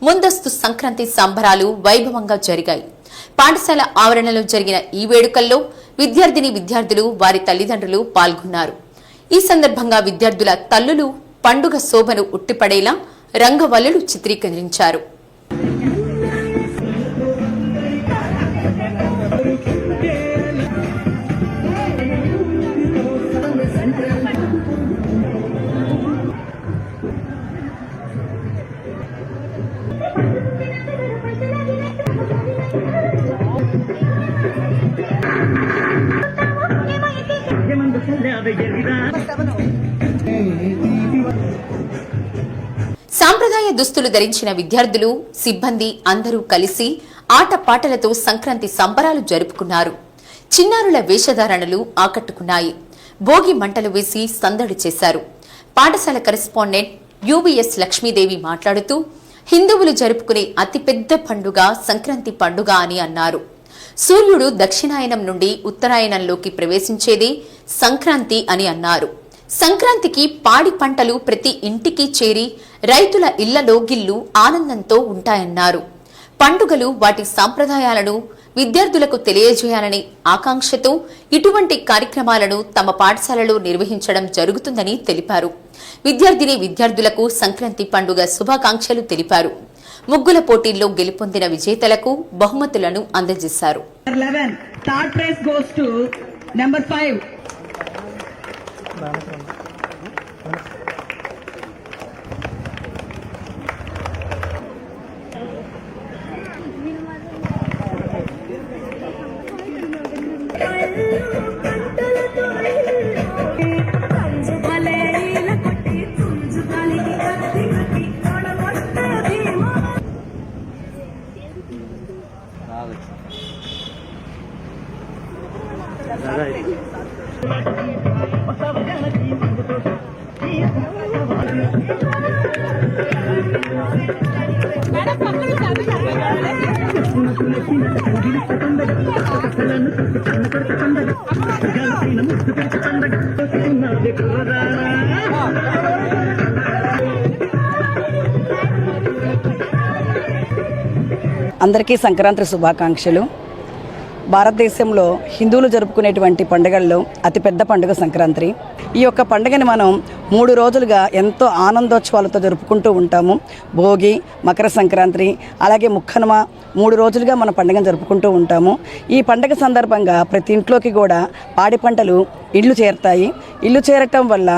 ముందస్తు సంక్రాంతి సంబరాలు వైభవంగా జరిగాయి. పాఠశాల ఆవరణలో జరిగిన ఈ వేడుకల్లో విద్యార్థులు వారి తల్లిదండ్రులు పాల్గొన్నారు. ఈ సందర్భంగా విద్యార్థుల తల్లులు పండుగ శోభను ఉట్టిపడేలా రంగవల్లులు చిత్రీకరించారు. సాంప్రదాయ దుస్తులు ధరించిన విద్యార్థులు, సిబ్బంది అందరూ కలిసి ఆటపాటలతో సంక్రాంతి సంబరాలు జరుపుకున్నారు. చిన్నారుల వేషధారణలు ఆకట్టుకున్నాయి. భోగి మంటలు వేసి సందడి చేశారు. పాఠశాల కరెస్పాండెంట్ యువిఎస్ లక్ష్మీదేవి మాట్లాడుతూ హిందువులు జరుపుకునే అతిపెద్ద పండుగ సంక్రాంతి పండుగ అని అన్నారు. సూర్యుడు దక్షిణాయనం నుండి ఉత్తరాయణంలోకి ప్రవేశించేదే సంక్రాంతి అని అన్నారు. సంక్రాంతికి పాడి పంటలు ప్రతి ఇంటికి చేరి రైతుల ఇళ్లలో గిల్లు ఆనందంతో ఉంటాయన్నారు. పండుగలు వాటి సంప్రదాయాలను విద్యార్థులకు తెలియజేయాలనే ఆకాంక్షతో ఇటువంటి కార్యక్రమాలను తమ పాఠశాలలో నిర్వహించడం జరుగుతుందని తెలిపారు. విద్యార్థులకు సంక్రాంతి పండుగ శుభాకాంక్షలు తెలిపారు. ముగ్గుల పోటీల్లో గెలుపొందిన విజేతలకు బహుమతులను అందజేశారు. అందరికీ సంక్రాంతి శుభాకాంక్షలు. భారతదేశంలో హిందువులు జరుపుకునేటువంటి పండుగల్లో అతిపెద్ద పండుగ సంక్రాంతి. ఈ యొక్క పండుగని మనం 3 రోజులుగా ఎంతో ఆనందోత్సవాలతో జరుపుకుంటూ ఉంటాము. భోగి, మకర సంక్రాంతి, అలాగే ముక్కనుమ 3 రోజులుగా మన పండుగను జరుపుకుంటూ ఉంటాము. ఈ పండుగ సందర్భంగా ప్రతి ఇంట్లోకి కూడా పాడి పంటలు ఇళ్ళు చేరుతాయి. ఇల్లు చేరటం వల్ల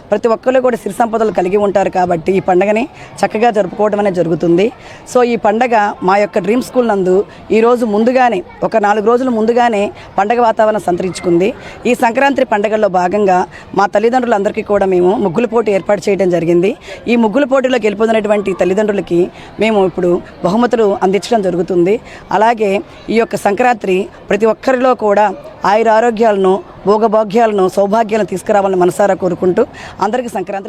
ప్రతి ఒక్కరు కూడా సిరి సంపదలు కలిగి ఉంటారు కాబట్టి ఈ పండుగని చక్కగా జరుపుకోవడం అనేది జరుగుతుంది. సో ఈ పండుగ మా యొక్క డ్రీమ్ స్కూల్ నందు ఈరోజు ముందుగానే ఒక 4 రోజుల ముందుగానే పండుగ వాతావరణం సంతరించుకుంది. ఈ సంక్రాంతి పండుగల్లో భాగంగా మా తల్లిదండ్రులందరికీ కూడా మేము ముగ్గుల పోటీ ఏర్పాటు చేయడం జరిగింది. ఈ ముగ్గుల పోటీలో గెలుపొందినటువంటి తల్లిదండ్రులకి మేము ఇప్పుడు బహుమతులు అందించడం జరుగుతుంది. అలాగే ఈ యొక్క సంక్రాంతి ప్రతి ఒక్కరిలో కూడా ఆయురారోగ్యాలను, భోగభాగ్యాలను, సౌభాగ్యాలను తీసుకురావాలని మనసారా కోరుకుంటూ అందరికీ సంక్రాంతి